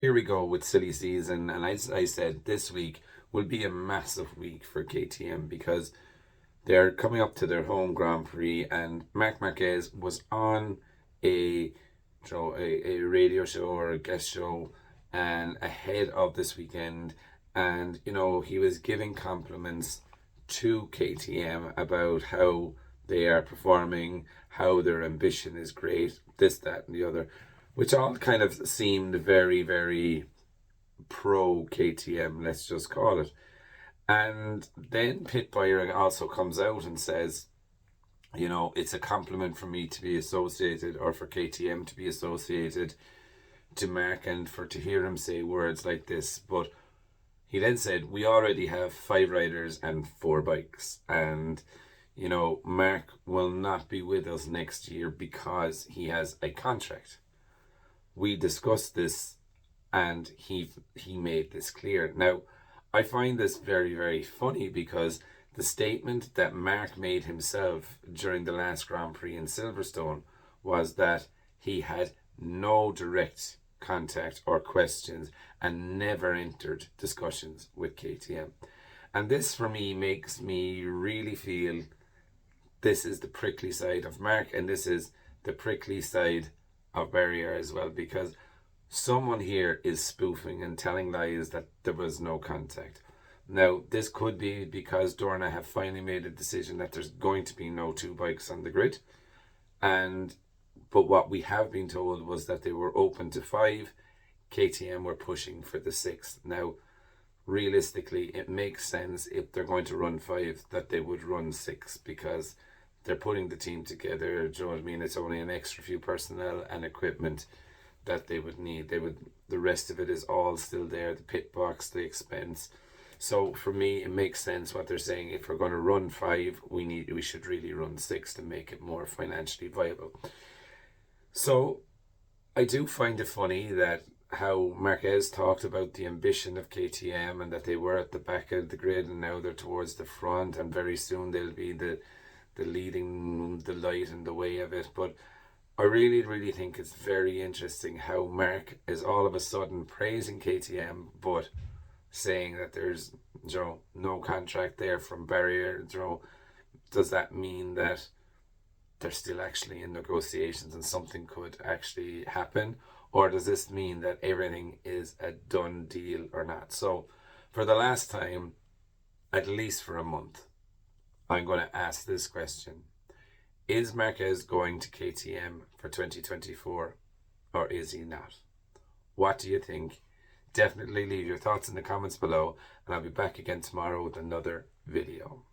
Here we go with silly season, and I said this week will be a massive week for KTM because they're coming up to their home Grand Prix, and Marc Marquez was on a a radio show or a guest show, and ahead of this weekend, and he was giving compliments to KTM about how they are performing, how their ambition is great, this, that, and the other, which all kind of seemed very, very pro KTM, let's just call it. And then Pit Buyer also comes out and says, it's a compliment for me to be associated, or for KTM to be associated to Marc, and for to hear him say words like this. But he then said, we already have 5 riders and 4 bikes. And, Marc will not be with us next year because he has a contract. We discussed this, and he made this clear. Now, I find this very, very funny because the statement that Marc made himself during the last Grand Prix in Silverstone was that he had no direct contact or questions and never entered discussions with KTM. And this for me makes me really feel this is the prickly side of Marc, and this is the prickly side of Barrier as well, because someone here is spoofing and telling lies that there was no contact. Now, this could be because Dorna have finally made a decision that there's going to be no 2 bikes on the grid. But what we have been told was that they were open to 5. KTM were pushing for the 6th. Now, realistically, it makes sense if they're going to run 5 that they would run 6, because they're putting the team together. Do you know what I mean? It's only an extra few personnel and equipment that they would need. The rest of it is all still there, the pit box, the expense. So for me, it makes sense what they're saying. If we're going to run 5, we should really run 6 to make it more financially viable. So I do find it funny that how Marquez talked about the ambition of KTM, and that they were at the back of the grid and now they're towards the front, and very soon they'll be the leading, the light and the way of it. But I really, really think it's very interesting how Marc is all of a sudden praising KTM, but saying that there's no contract there from Barrier. Does that mean that they're still actually in negotiations and something could actually happen? Or does this mean that everything is a done deal or not? So for the last time, at least for a month, I'm going to ask this question. Is Marquez going to KTM for 2024, or is he not? What do you think? Definitely leave your thoughts in the comments below, and I'll be back again tomorrow with another video.